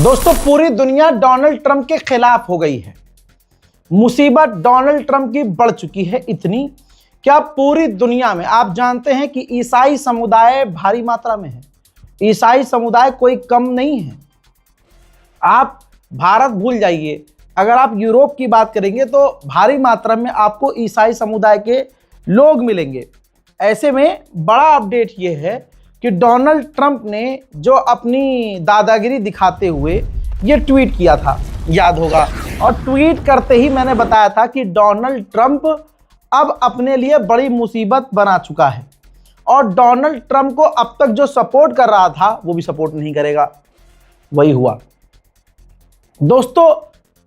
दोस्तों, पूरी दुनिया डोनाल्ड ट्रंप के खिलाफ हो गई है। मुसीबत डोनाल्ड ट्रंप की बढ़ चुकी है इतनी क्या पूरी दुनिया में आप जानते हैं कि ईसाई समुदाय भारी मात्रा में है। ईसाई समुदाय कोई कम नहीं है। आप भारत भूल जाइए, अगर आप यूरोप की बात करेंगे तो भारी मात्रा में आपको ईसाई समुदाय के लोग मिलेंगे। ऐसे में बड़ा अपडेट ये है कि डोनाल्ड ट्रंप ने जो अपनी दादागिरी दिखाते हुए ये ट्वीट किया था, याद होगा, और ट्वीट करते ही मैंने बताया था कि डोनाल्ड ट्रंप अब अपने लिए बड़ी मुसीबत बना चुका है और डोनाल्ड ट्रंप को अब तक जो सपोर्ट कर रहा था वो भी सपोर्ट नहीं करेगा। वही हुआ दोस्तों।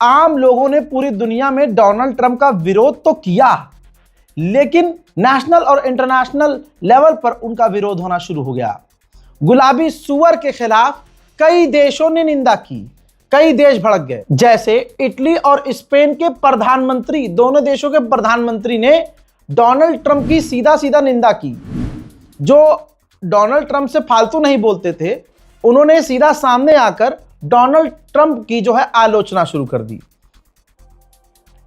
आम लोगों ने पूरी दुनिया में डोनाल्ड ट्रंप का विरोध तो किया, लेकिन नेशनल और इंटरनेशनल लेवल पर उनका विरोध होना शुरू हो गया। गुलाबी सुअर के खिलाफ कई देशों ने निंदा की, कई देश भड़क गए। जैसे इटली और स्पेन के प्रधानमंत्री, दोनों देशों के प्रधानमंत्री ने डोनाल्ड ट्रंप की सीधा सीधा निंदा की। जो डोनाल्ड ट्रंप से फालतू नहीं बोलते थे, उन्होंने सीधा सामने आकर डोनाल्ड ट्रंप की जो है आलोचना शुरू कर दी।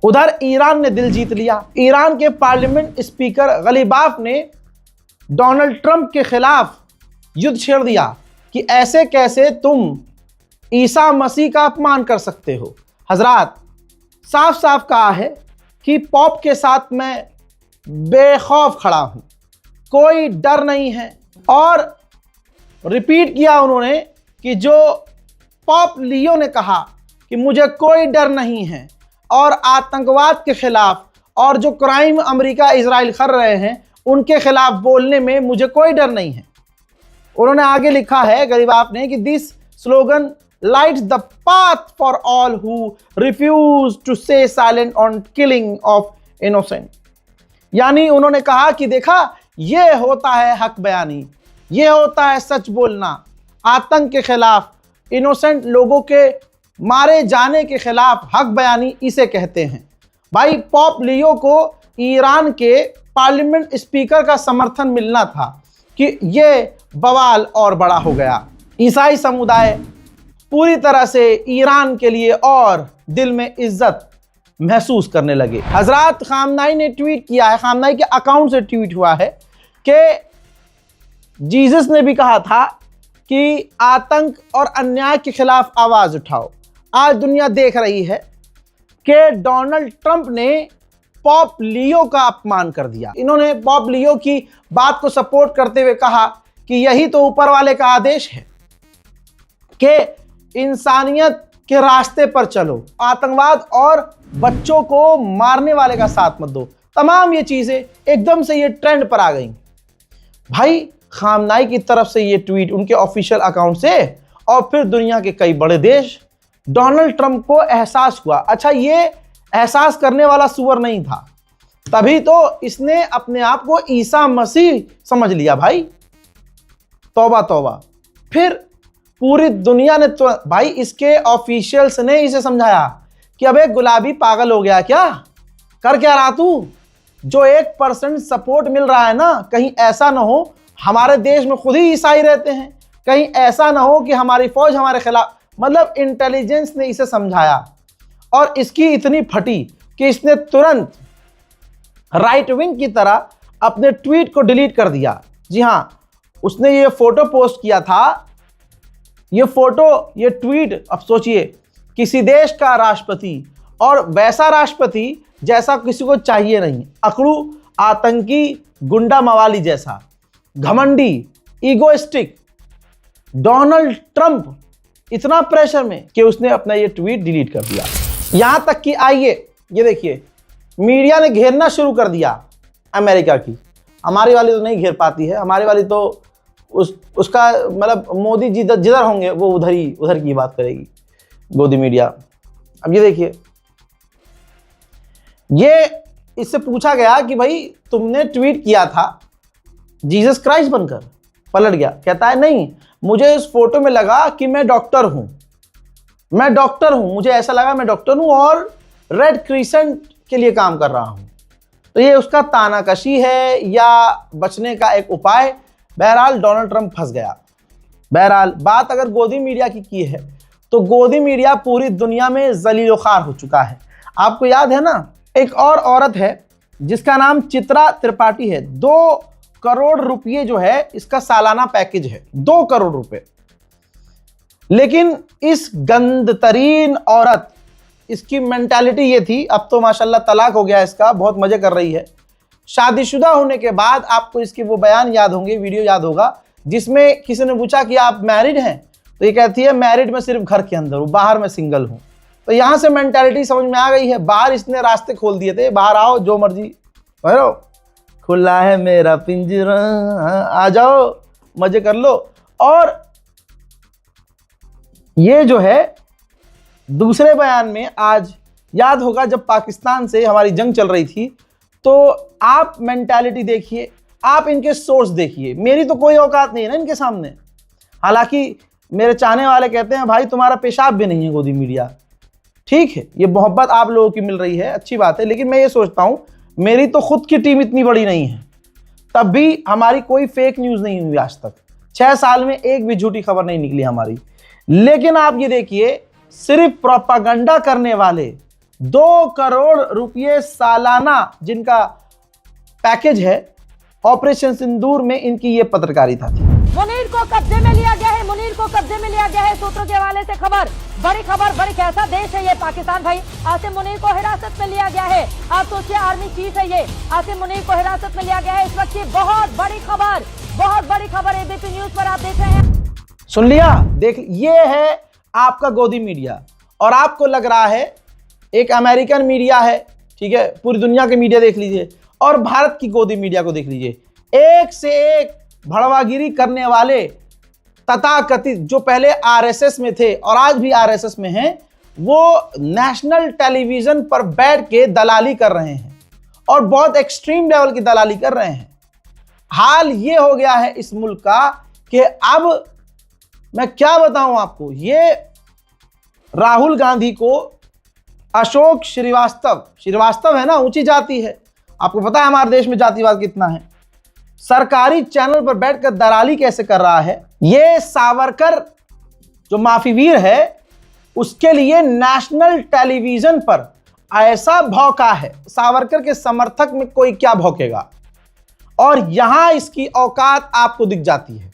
उधर ईरान ने दिल जीत लिया। ईरान के पार्लियामेंट स्पीकर गलीबाफ ने डोनाल्ड ट्रंप के खिलाफ युद्ध छेड़ दिया कि ऐसे कैसे तुम ईसा मसीह का अपमान कर सकते हो। हजरात, साफ साफ कहा है कि पॉप के साथ मैं बेखौफ खड़ा हूं, कोई डर नहीं है। और रिपीट किया उन्होंने कि जो पॉप लियो ने कहा कि मुझे कोई डर नहीं है और आतंकवाद के खिलाफ और जो क्राइम अमेरिका इजराइल कर रहे हैं उनके खिलाफ बोलने में मुझे कोई डर नहीं है। उन्होंने आगे लिखा है गलीबाफ ने कि this slogan lights the path for all who refuse to stay silent on killing of innocent। यानी उन्होंने कहा कि देखा, ये होता है हक बयानी, ये होता है सच बोलना। आतंक के खिलाफ, इनोसेंट लोगों के मारे जाने के खिलाफ हक बयानी इसे कहते हैं। भाई, पॉप लियो को ईरान के पार्लियामेंट स्पीकर का समर्थन मिलना था कि ये बवाल और बड़ा हो गया। ईसाई समुदाय पूरी तरह से ईरान के लिए और दिल में इज्जत महसूस करने लगे। हजरत खामनाई ने ट्वीट किया है, खामनाई के अकाउंट से ट्वीट हुआ है कि जीसस ने भी कहा था कि आतंक और अन्याय के खिलाफ आवाज उठाओ। आज दुनिया देख रही है कि डोनाल्ड ट्रंप ने पॉप लियो का अपमान कर दिया। इन्होंने पॉप लियो की बात को सपोर्ट करते हुए कहा कि यही तो ऊपर वाले का आदेश है कि इंसानियत के रास्ते पर चलो, आतंकवाद और बच्चों को मारने वाले का साथ मत दो। तमाम ये चीजें एकदम से ये ट्रेंड पर आ गई। भाई, खामनाई की तरफ से ये ट्वीट उनके ऑफिशियल अकाउंट से, और फिर दुनिया के कई बड़े देश। डोनाल्ड ट्रंप को एहसास हुआ, अच्छा ये एहसास करने वाला सुअर नहीं था, तभी तो इसने अपने आप को ईसा मसीह समझ लिया। भाई, तौबा तौबा। फिर पूरी दुनिया ने तो, भाई इसके ऑफिशियल्स ने इसे समझाया कि अबे गुलाबी पागल हो गया क्या, कर क्या रहा तू, जो 1% सपोर्ट मिल रहा है ना, कहीं ऐसा ना हो हमारे देश में खुद ही ईसाई रहते हैं, कहीं ऐसा ना हो कि हमारी फौज हमारे खिलाफ। मतलब इंटेलिजेंस ने इसे समझाया और इसकी इतनी फटी कि इसने तुरंत राइट विंग की तरह अपने ट्वीट को डिलीट कर दिया। जी हाँ, उसने ये फोटो पोस्ट किया था, ये फोटो, ये ट्वीट, अब सोचिए, किसी देश का राष्ट्रपति, और वैसा राष्ट्रपति जैसा किसी को चाहिए नहीं, अकड़ू, आतंकी, गुंडा मवाली जैसा, घमंडी, ईगोइस्टिक। डोनाल्ड ट्रंप इतना प्रेशर में कि उसने अपना ये ट्वीट डिलीट कर दिया। यहां तक कि आइए ये देखिए, मीडिया ने घेरना शुरू कर दिया अमेरिका की। हमारी वाली तो नहीं घेर पाती है, हमारी वाली तो उसका मतलब मोदी जी जिधर होंगे वो उधर की बात करेगी, गोदी मीडिया। अब ये देखिए, ये इससे पूछा गया कि भाई तुमने ट्वीट किया था जीसस क्राइस्ट बनकर, पलट गया, कहता है नहीं, मुझे इस फोटो में लगा कि मैं डॉक्टर हूं, मुझे ऐसा लगा मैं डॉक्टर हूं और रेड क्रिसेंट के लिए काम कर रहा हूं। तो ये उसका तानाकशी है या बचने का एक उपाय। बहरहाल डोनाल्ड ट्रंप फंस गया। बहरहाल बात अगर गोदी मीडिया की है तो गोदी मीडिया पूरी दुनिया में जलील-ओ-खार हो चुका है। आपको याद है ना, एक और औरत है जिसका नाम चित्रा त्रिपाठी है। 2 करोड़ रुपये जो है इसका सालाना पैकेज है, 2 करोड़ रुपए। लेकिन इस गंदतरीन औरत, इसकी मेंटालिटी ये थी, अब तो माशाल्लाह तलाक हो गया इसका, बहुत मजे कर रही है। शादीशुदा होने के बाद आपको इसके वो बयान याद होंगे, वीडियो याद होगा, जिसमें किसी ने पूछा कि आप मैरिड हैं, तो ये कहती है मैरिड में सिर्फ घर के अंदर हूं, बाहर में सिंगल हूं। तो यहां से मेंटालिटी समझ में आ गई है। बाहर इसने रास्ते खोल दिए थे, बाहर आओ जो मर्जी करो, खुला है मेरा पिंजरा, आ जाओ मजे कर लो। और ये जो है दूसरे बयान में, आज याद होगा जब पाकिस्तान से हमारी जंग चल रही थी, तो आप मेंटालिटी देखिए, आप इनके सोर्स देखिए। मेरी तो कोई औकात नहीं है ना इनके सामने। हालांकि मेरे चाहने वाले कहते हैं भाई तुम्हारा पेशाब भी नहीं है गोदी मीडिया। ठीक है, ये मोहब्बत आप लोगों की मिल रही है, अच्छी बात है, लेकिन मैं ये सोचता हूं मेरी तो खुद की टीम इतनी बड़ी नहीं है, तब भी हमारी कोई फेक न्यूज नहीं हुई आज तक। 6 साल में एक भी झूठी खबर नहीं निकली हमारी। लेकिन आप ये देखिए, सिर्फ प्रोपागंडा करने वाले 2 करोड़ रुपये सालाना जिनका पैकेज है, ऑपरेशन सिंदूर में इनकी ये पत्रकारिता थी। मुनीर को कब्जे में लिया गया है, मुनीर को कब्जे में लिया गया है। सूत्रों के हवाले से खबर, बड़ी कैसा देश है ये पाकिस्तान भाई। आसिम मुनीर को हिरासत में लिया गया है। आप सोचिए, आर्मी चीफ है ये, आसिम मुनीर को हिरासत में लिया गया है। इस वक्त की बहुत बड़ी खबर एबीपी न्यूज पर आप देख रहे हैं। सुन लिया, देख, ये है आपका गोदी मीडिया। और आपको लग रहा है एक अमेरिकन मीडिया है, ठीक है, पूरी दुनिया के मीडिया देख लीजिए, और भारत की गोदी मीडिया को देख लीजिए। एक से एक भड़वागिरी करने वाले तथाकथित, जो पहले आरएसएस में थे और आज भी आरएसएस में हैं, वो नेशनल टेलीविजन पर बैठ के दलाली कर रहे हैं, और बहुत एक्सट्रीम लेवल की दलाली कर रहे हैं। हाल ये हो गया है इस मुल्क का कि अब मैं क्या बताऊं आपको, ये राहुल गांधी को अशोक श्रीवास्तव है ना, ऊंची जाति है, आपको पता है हमारे देश में जातिवाद कितना है, सरकारी चैनल पर बैठकर दलाली कैसे कर रहा है। ये सावरकर जो माफी वीर है, उसके लिए नेशनल टेलीविजन पर ऐसा भौंका है, सावरकर के समर्थक में कोई क्या भौंकेगा। और यहां इसकी औकात आपको दिख जाती है।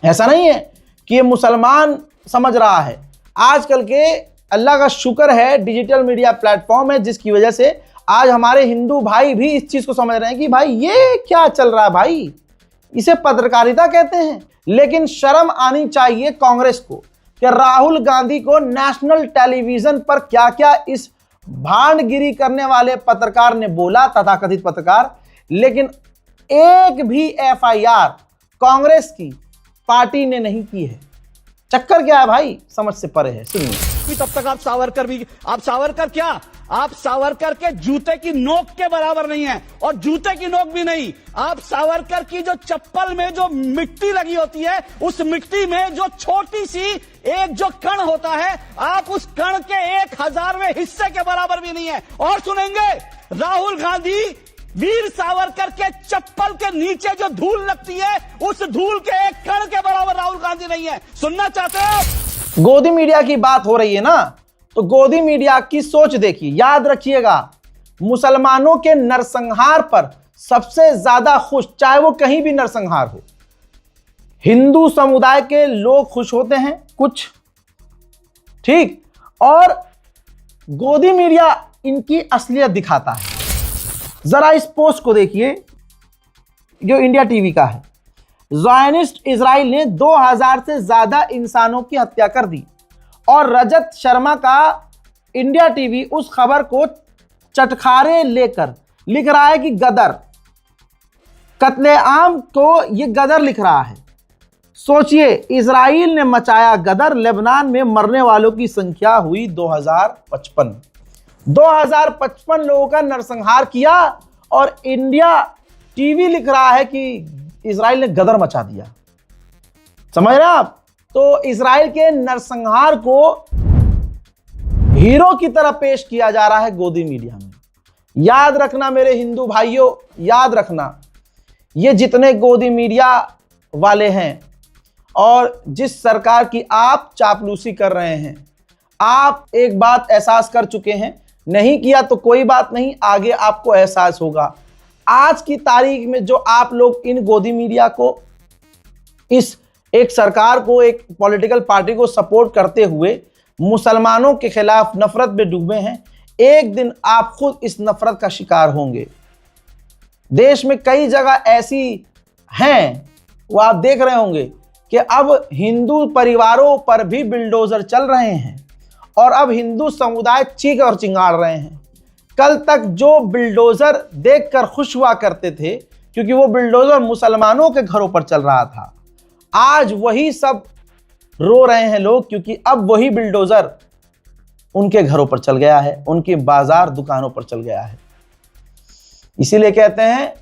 ऐसा नहीं है कि ये मुसलमान समझ रहा है। आजकल के अल्लाह का शुक्र है डिजिटल मीडिया प्लेटफॉर्म है, जिसकी वजह से आज हमारे हिंदू भाई भी इस चीज को समझ रहे हैं कि भाई ये क्या चल रहा है, भाई इसे पत्रकारिता कहते हैं। लेकिन शर्म आनी चाहिए कांग्रेस को कि राहुल गांधी को नेशनल टेलीविजन पर क्या क्या इस भांडगिरी करने वाले पत्रकार ने बोला, तथाकथित पत्रकार, लेकिन एक भी एफआईआर कांग्रेस की पार्टी ने नहीं की है। चक्कर क्या है भाई, समझ से परे है। सुनिए, तब तक आप सावरकर क्या, आप सावरकर के जूते की नोक के बराबर नहीं है, और जूते की नोक भी नहीं। आप सावरकर की जो चप्पल में जो मिट्टी लगी होती है, उस मिट्टी में जो छोटी सी एक जो कण होता है, आप उस कण के 1000वें हिस्से के बराबर भी नहीं है। और सुनेंगे, राहुल गांधी वीर सावरकर के चप्पल के नीचे जो धूल लगती है, उस धूल के एक कण के बराबर राहुल गांधी नहीं है। सुनना चाहते हो? गोदी मीडिया की बात हो रही है ना, तो गोदी मीडिया की सोच देखिए। याद रखिएगा, मुसलमानों के नरसंहार पर सबसे ज्यादा खुश, चाहे वो कहीं भी नरसंहार हो, हिंदू समुदाय के लोग खुश होते हैं कुछ, ठीक, और गोदी मीडिया इनकी असलियत दिखाता है। जरा इस पोस्ट को देखिए जो इंडिया टीवी का है। ज़ायनिस्ट इजराइल ने 2000 से ज्यादा इंसानों की हत्या कर दी, और रजत शर्मा का इंडिया टीवी उस खबर को चटखारे लेकर लिख रहा है कि गदर, कत्लेआम को ये गदर लिख रहा है। सोचिए, इजराइल ने मचाया गदर, लेबनान में मरने वालों की संख्या हुई 2055 लोगों का नरसंहार किया, और इंडिया टीवी लिख रहा है कि इजराइल ने गदर मचा दिया। समझ रहे हैं आप? तो इजराइल के नरसंहार को हीरो की तरह पेश किया जा रहा है गोदी मीडिया में। याद रखना मेरे हिंदू भाइयों, याद रखना, ये जितने गोदी मीडिया वाले हैं, और जिस सरकार की आप चापलूसी कर रहे हैं, आप एक बात एहसास कर चुके हैं, नहीं किया तो कोई बात नहीं, आगे आपको एहसास होगा। आज की तारीख में जो आप लोग इन गोदी मीडिया को, इस एक सरकार को, एक पॉलिटिकल पार्टी को सपोर्ट करते हुए मुसलमानों के खिलाफ नफरत में डूबे हैं, एक दिन आप खुद इस नफरत का शिकार होंगे। देश में कई जगह ऐसी हैं, वो आप देख रहे होंगे कि अब हिंदू परिवारों पर भी बिल्डोजर चल रहे हैं और अब हिंदू समुदाय चीख और चिंगाड़ रहे हैं। कल तक जो बिल्डोजर देखकर खुश हुआ करते थे क्योंकि वो बिल्डोजर मुसलमानों के घरों पर चल रहा था, आज वही सब रो रहे हैं लोग, क्योंकि अब वही बिल्डोजर उनके घरों पर चल गया है, उनके बाजार दुकानों पर चल गया है। इसीलिए कहते हैं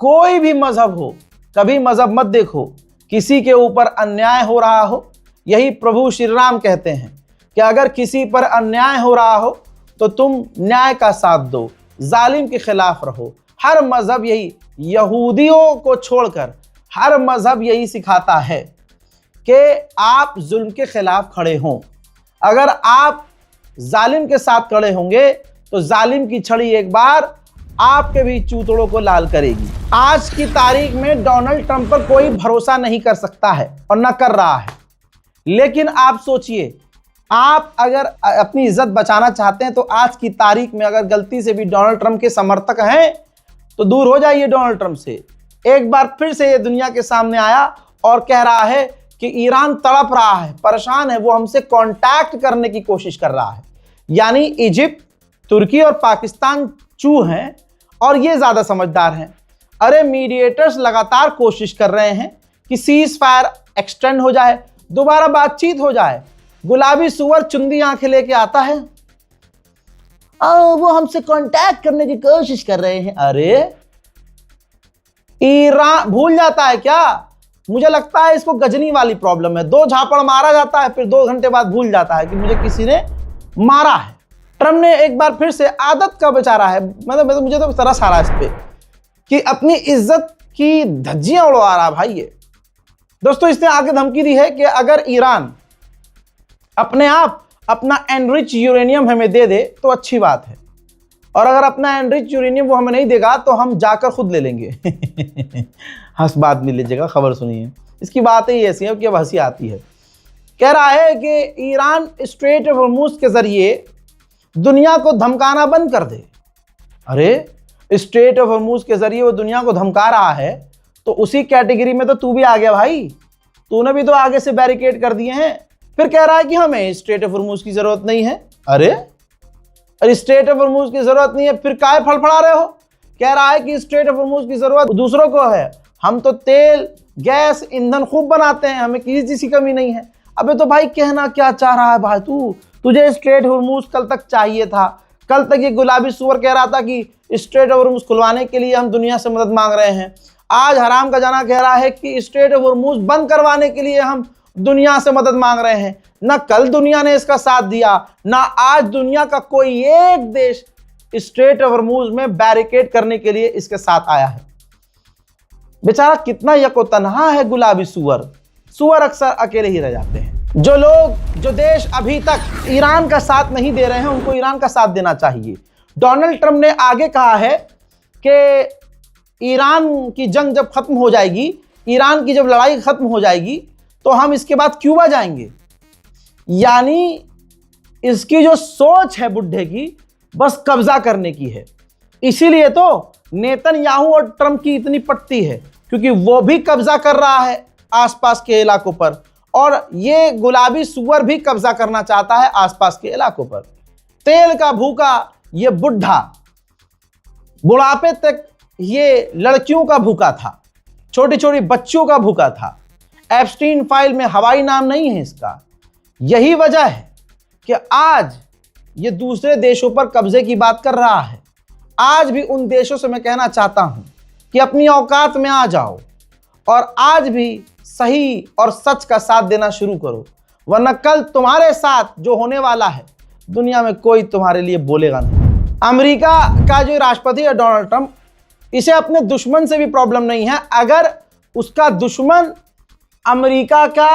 कोई भी मजहब हो, कभी मजहब मत देखो, किसी के ऊपर अन्याय हो रहा हो, यही प्रभु श्री राम कहते हैं कि अगर किसी पर अन्याय हो रहा हो तो तुम न्याय का साथ दो, जालिम के खिलाफ रहो। हर मजहब यही, यहूदियों को छोड़कर हर मजहब यही सिखाता है कि आप जुल्म के खिलाफ खड़े हों। अगर आप जालिम के साथ खड़े होंगे तो जालिम की छड़ी एक बार आपके भी चूतड़ों को लाल करेगी। आज की तारीख में डोनाल्ड ट्रंप पर कोई भरोसा नहीं कर सकता है और न कर रहा है, लेकिन आप सोचिए, आप अगर अपनी इज्जत बचाना चाहते हैं तो आज की तारीख में अगर गलती से भी डोनाल्ड ट्रंप के समर्थक हैं तो दूर हो जाइए डोनाल्ड ट्रंप से। एक बार फिर से ये दुनिया के सामने आया और कह रहा है कि ईरान तड़प रहा है, परेशान है, वो हमसे कांटेक्ट करने की कोशिश कर रहा है। यानी इजिप्ट, तुर्की और पाकिस्तान चूह हैं और ये ज्यादा समझदार हैं। अरे मीडिएटर्स लगातार कोशिश कर रहे हैं कि सीज फायर एक्सटेंड हो जाए, दोबारा बातचीत हो जाए। गुलाबी सुअर चुंदी आंखें लेके आता है, वो हमसे कांटेक्ट करने की कोशिश कर रहे हैं। अरे ईरान भूल जाता है क्या? मुझे लगता है इसको गजनी वाली प्रॉब्लम है। 2 झापड़ मारा जाता है, फिर 2 घंटे बाद भूल जाता है कि मुझे किसी ने मारा है। ट्रम्प ने एक बार फिर से, आदत का बेचारा है, मतलब मुझे तो तरस आ रहा है इस पे कि अपनी इज्जत की धज्जियां उड़वा रहा भाई ये। दोस्तों, इसने आगे धमकी दी है कि अगर ईरान अपने आप अपना एनरिच यूरेनियम हमें दे दे तो अच्छी बात है, और अगर अपना एनरिच यूरेनियम वो हमें नहीं देगा तो हम जाकर खुद ले लेंगे। हंस बात मिल लीजिएगा, खबर सुनिए। इसकी बात ही ऐसी है कि अब हंसी आती है। कह रहा है कि ईरान स्ट्रेट ऑफ हॉर्मुज के जरिए दुनिया को धमकाना बंद कर दे। अरे स्ट्रेट ऑफ हॉर्मुज के जरिए वो दुनिया को धमका रहा है तो उसी कैटेगरी में तो तू भी आ गया भाई, तूने भी तो आगे से बैरिकेड कर दिए हैं। फिर कह रहा है कि हमें स्ट्रेट ऑफ हॉर्मुज की जरूरत नहीं है। अरे स्ट्रेट ऑफ हॉर्मुज की जरूरत नहीं है, फिर काहे फड़फड़ा रहे हो? कह रहा है कि स्ट्रेट ऑफ हॉर्मुज की जरूरत दूसरों को है, हम तो तेल, गैस, ईंधन खूब बनाते हैं, हमें किसी चीज की कमी नहीं है। अबे तो भाई कहना क्या चाह रहा है भाई तू? तुझे स्ट्रेट हॉर्मुज कल तक चाहिए था। कल तक ये गुलाबी सुअर कह रहा था कि स्ट्रेट ऑफ हॉर्मुज खुलवाने के लिए हम दुनिया से मदद मांग रहे हैं। आज हराम का जाना कह रहा है कि स्ट्रेट ऑफ हॉर्मुज बंद करवाने के लिए हम दुनिया से मदद मांग रहे हैं। ना कल दुनिया ने इसका साथ दिया, ना आज दुनिया का कोई एक देश स्ट्रेट ऑफ हॉर्मुज में बैरिकेड करने के लिए इसके साथ आया है। बेचारा कितना यको-तन्हा है गुलाबी सुअर। सुअर अक्सर अकेले ही रह जाते हैं। जो देश अभी तक ईरान का साथ नहीं दे रहे हैं उनको ईरान का साथ देना चाहिए। डोनाल्ड ट्रंप ने आगे कहा है कि ईरान की जंग जब खत्म हो जाएगी, ईरान की जब लड़ाई खत्म हो जाएगी तो हम इसके बाद क्यूबा जाएंगे। यानी इसकी जो सोच है बुढ़े की, बस कब्जा करने की है। इसीलिए तो नेतन्याहू और ट्रंप की इतनी पटती है, क्योंकि वो भी कब्जा कर रहा है आसपास के इलाकों पर और ये गुलाबी सुअर भी कब्जा करना चाहता है आसपास के इलाकों पर। तेल का भूखा ये बुढ़ा बुढ़ापे तक ये लड़कियों का भूखा था, छोटी छोटी बच्चियों का भूखा था। एप्स्टीन फाइल में हवाई नाम नहीं है इसका। यही वजह है कि आज ये दूसरे देशों पर कब्जे की बात कर रहा है। आज भी उन देशों से मैं कहना चाहता हूं कि अपनी औकात में आ जाओ और आज भी सही और सच का साथ देना शुरू करो, वरना कल तुम्हारे साथ जो होने वाला है दुनिया में कोई तुम्हारे लिए बोलेगा नहीं। अमेरिका का जो राष्ट्रपति है डोनाल्ड ट्रंप, इसे अपने दुश्मन से भी प्रॉब्लम नहीं है। अगर उसका दुश्मन अमेरिका का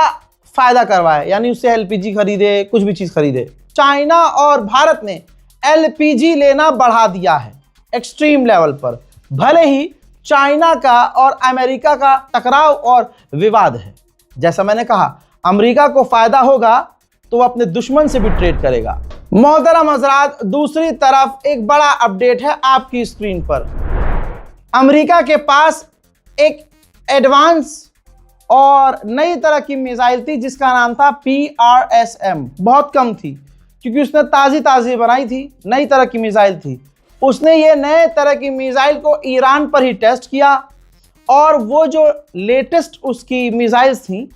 फायदा करवाए, यानी उससे एलपीजी खरीदे, कुछ भी चीज खरीदे। चाइना और भारत ने एलपीजी लेना बढ़ा दिया है एक्सट्रीम लेवल पर। भले ही चाइना का और अमेरिका का टकराव और विवाद है, जैसा मैंने कहा अमेरिका को फायदा होगा तो वो अपने दुश्मन से भी ट्रेड करेगा। मोहतरम हजरात, दूसरी तरफ एक बड़ा अपडेट है आपकी स्क्रीन पर। अमेरिका के पास एक एडवांस और नई तरह की मिसाइल थी जिसका नाम था PRSM। बहुत कम थी क्योंकि उसने ताज़ी बनाई थी, नई तरह की मिसाइल थी। उसने ये नए तरह की मिसाइल को ईरान पर ही टेस्ट किया और वो जो लेटेस्ट उसकी मिसाइल्स थी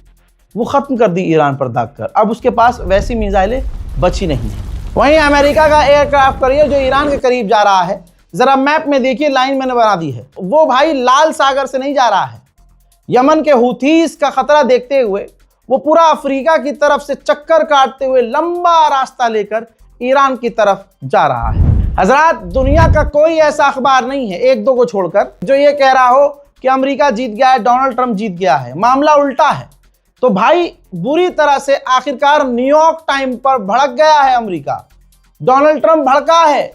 वो ख़त्म कर दी ईरान पर दागकर। अब उसके पास वैसी मिसाइलें बची नहीं है। वहीं अमेरिका का एयरक्राफ्ट कैरियर जो ईरान के करीब जा रहा है, ज़रा मैप में देखिए, लाइन मैंने बना दी है, वो भाई लाल सागर से नहीं जा रहा है। यमन के हुथीस का खतरा देखते हुए वो पूरा अफ्रीका की तरफ से चक्कर काटते हुए लंबा रास्ता लेकर ईरान की तरफ जा रहा है। हजरात, दुनिया का कोई ऐसा अखबार नहीं है, एक दो को छोड़कर, जो ये कह रहा हो कि अमेरिका जीत गया है, डोनाल्ड ट्रंप जीत गया है। मामला उल्टा है। तो भाई बुरी तरह से आखिरकार न्यूयॉर्क टाइम पर भड़क गया है अमेरिका। डोनाल्ड ट्रंप भड़का है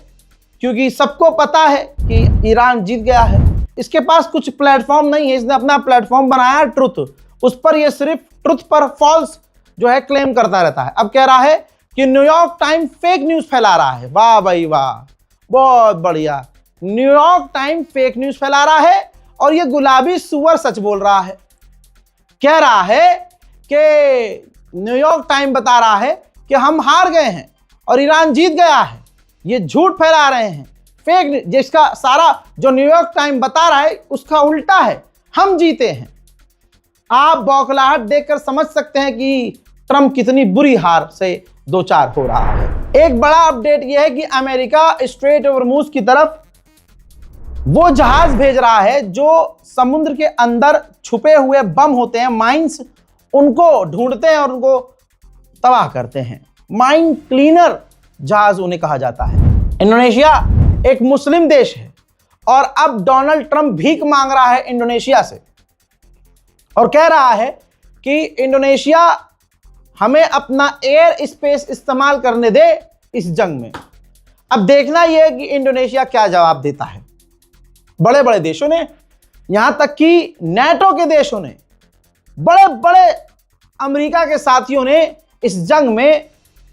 क्योंकि सबको पता है कि ईरान जीत गया है। इसके पास कुछ प्लेटफॉर्म नहीं है, इसने अपना प्लेटफॉर्म बनाया ट्रुथ, उस पर ये सिर्फ ट्रुथ पर फॉल्स जो है क्लेम करता रहता है। अब कह रहा है कि न्यूयॉर्क टाइम फेक न्यूज फैला रहा है। वाह भाई वाह, बहुत बढ़िया। न्यूयॉर्क टाइम फेक न्यूज फैला रहा है और ये गुलाबी सुअर सच बोल रहा है। कह रहा है कि न्यूयॉर्क टाइम बता रहा है कि हम हार गए हैं और ईरान जीत गया है। ये झूठ फैला रहे हैं, फेक, जिसका सारा जो न्यूयॉर्क टाइम बता रहा है उसका उल्टा है, हम जीते हैं। आप बौखलाहट देखकर समझ सकते हैं कि ट्रंप कितनी बुरी हार से दो चार हो रहा है। एक बड़ा अपडेट यह है कि अमेरिका स्ट्रेट ऑफ हॉर्मुज़ की तरफ वो जहाज भेज रहा है जो समुद्र के अंदर छुपे हुए बम होते हैं, माइंस, उनको ढूंढते हैं और उनको तबाह करते हैं। माइन क्लीनर जहाज उन्हें कहा जाता है। इंडोनेशिया एक मुस्लिम देश है और अब डोनाल्ड ट्रंप भीख मांग रहा है इंडोनेशिया से और कह रहा है कि इंडोनेशिया हमें अपना एयर स्पेस इस्तेमाल करने दे इस जंग में। अब देखना यह है कि इंडोनेशिया क्या जवाब देता है। बड़े बड़े देशों ने, यहां तक कि नेटो के देशों ने, बड़े बड़े अमेरिका के साथियों ने इस जंग में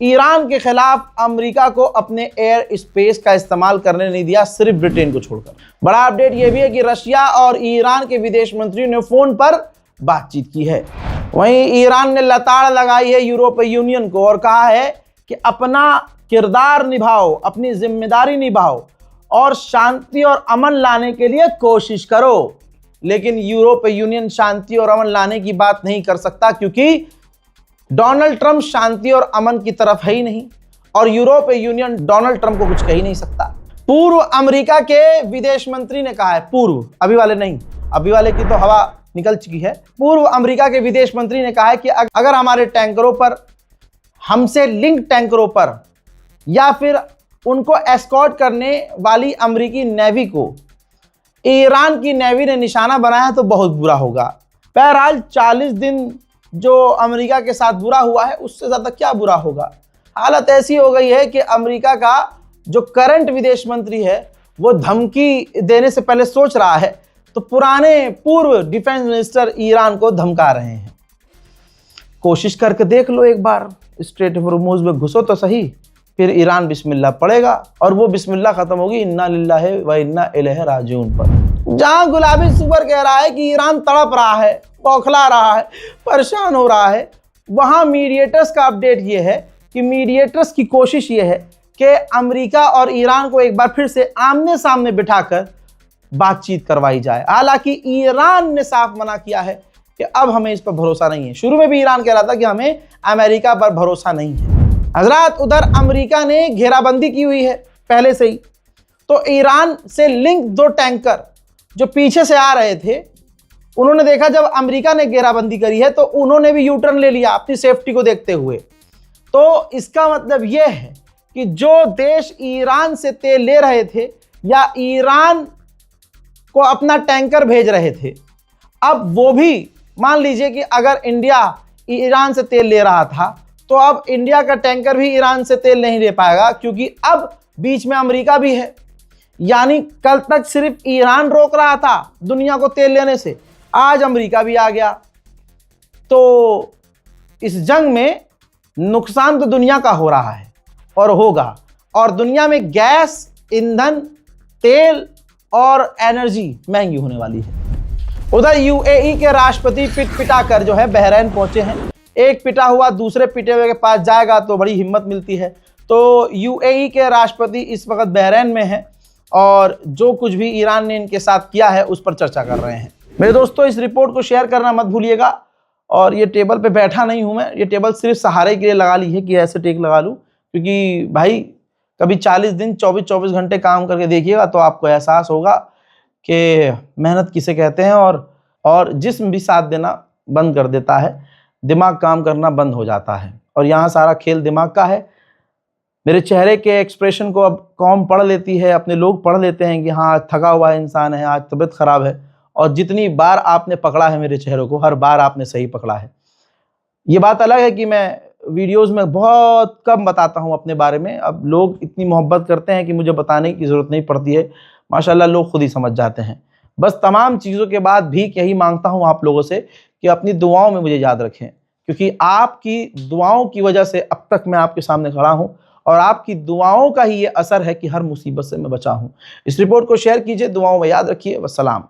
ईरान के खिलाफ अमेरिका को अपने एयर स्पेस का इस्तेमाल करने नहीं दिया, सिर्फ ब्रिटेन को छोड़कर। बड़ा अपडेट यह भी है कि रशिया और ईरान के विदेश मंत्रियों ने फोन पर बातचीत की है। वहीं ईरान ने लताड़ लगाई है यूरोपीय यूनियन को और कहा है कि अपना किरदार निभाओ, अपनी जिम्मेदारी निभाओ और शांति और अमन लाने के लिए कोशिश करो। लेकिन यूरोपीय यूनियन शांति और अमन लाने की बात नहीं कर सकता क्योंकि डोनाल्ड ट्रंप शांति और अमन की तरफ है ही नहीं और यूरोपीय यूनियन डोनाल्ड ट्रंप को कुछ कह ही नहीं सकता। पूर्व अमेरिका के विदेश मंत्री ने कहा है, पूर्व, अभी वाले नहीं, अभी वाले की तो हवा निकल चुकी है। पूर्व अमेरिका के विदेश मंत्री ने कहा है कि अगर हमारे टैंकरों पर, हमसे लिंक टैंकरों पर या फिर उनको एस्कॉर्ट करने वाली अमेरिकी नेवी को ईरान की नेवी ने निशाना बनाया तो बहुत बुरा होगा। बहरहाल 40 दिन जो अमेरिका के साथ बुरा हुआ है उससे ज़्यादा क्या बुरा होगा। हालत ऐसी हो गई है कि अमेरिका का जो करंट विदेश मंत्री है वो धमकी देने से पहले सोच रहा है, तो पुराने पूर्व डिफेंस मिनिस्टर ईरान को धमका रहे हैं। कोशिश करके देख लो एक बार, स्ट्रेट ऑफ हॉर्मुज़ में घुसो तो सही, फिर ईरान बिस्मिल्लाह पड़ेगा और वो बिस्मिल्लाह खत्म होगी इन्ना लिल्लाहि व इन्ना इलैहि राजिऊन पर। जहां गुलाबी सुपर कह रहा है कि ईरान तड़प रहा है, बौखला रहा है, परेशान हो रहा है, वहां मीडिएटर्स का अपडेट ये है कि मीडिएटर्स की कोशिश ये है कि अमेरिका और ईरान को एक बार फिर से आमने सामने बिठाकर बातचीत करवाई जाए। हालांकि ईरान ने साफ मना किया है कि अब हमें इस पर भरोसा नहीं है। शुरू में भी ईरान कह रहा था कि हमें अमेरिका पर भरोसा नहीं है। हजरात, उधर अमेरिका ने घेराबंदी की हुई है पहले से ही, तो ईरान से लिंक 2 टैंकर जो पीछे से आ रहे थे, उन्होंने देखा जब अमेरिका ने घेराबंदी करी है तो उन्होंने भी यू टर्न ले लिया अपनी सेफ्टी को देखते हुए। तो इसका मतलब यह है कि जो देश ईरान से तेल ले रहे थे या ईरान को अपना टैंकर भेज रहे थे, अब वो भी मान लीजिए कि अगर इंडिया ईरान से तेल ले रहा था तो अब इंडिया का टैंकर भी ईरान से तेल नहीं ले पाएगा, क्योंकि अब बीच में अमेरिका भी है। यानी कल तक सिर्फ ईरान रोक रहा था दुनिया को तेल लेने से, आज अमेरिका भी आ गया। तो इस जंग में नुकसान तो दुनिया का हो रहा है और होगा, और दुनिया में गैस, ईंधन, तेल और एनर्जी महंगी होने वाली है। उधर यूएई के राष्ट्रपति पिटा कर जो है बहरीन पहुंचे हैं। एक पिटा हुआ दूसरे पिटे हुए के पास जाएगा तो बड़ी हिम्मत मिलती है। तो यूएई के राष्ट्रपति इस वक्त बहरीन में हैं और जो कुछ भी ईरान ने इनके साथ किया है उस पर चर्चा कर रहे हैं। मेरे दोस्तों, इस रिपोर्ट को शेयर करना मत भूलिएगा। और ये टेबल पे बैठा नहीं हूं मैं, ये टेबल सिर्फ सहारे के लिए लगा ली है कि ऐसे टेक लगा लूं, क्योंकि भाई कभी 40 दिन 24-24 घंटे काम करके देखिएगा तो आपको एहसास होगा कि मेहनत किसे कहते हैं। और जिस्म भी साथ देना बंद कर देता है, दिमाग काम करना बंद हो जाता है, और यहाँ सारा खेल दिमाग का है। मेरे चेहरे के एक्सप्रेशन को अब कौम पढ़ लेती है, अपने लोग पढ़ लेते हैं कि हाँ थका हुआ इंसान है, आज तबीयत खराब है। और जितनी बार आपने पकड़ा है मेरे चेहरे को, हर बार आपने सही पकड़ा है। ये बात अलग है कि मैं वीडियोस में बहुत कम बताता हूँ अपने बारे में। अब लोग इतनी मोहब्बत करते हैं कि मुझे बताने की ज़रूरत नहीं पड़ती है। माशाल्लाह लोग खुद ही समझ जाते हैं। बस तमाम चीज़ों के बाद भी यही मांगता हूँ आप लोगों से कि अपनी दुआओं में मुझे याद रखें, क्योंकि आपकी दुआओं की वजह से अब तक मैं आपके सामने खड़ा हूँ, और आपकी दुआओं का ही ये असर है कि हर मुसीबत से मैं बचा हूँ। इस रिपोर्ट को शेयर कीजिए, दुआओं में याद रखिए। वस्सलाम।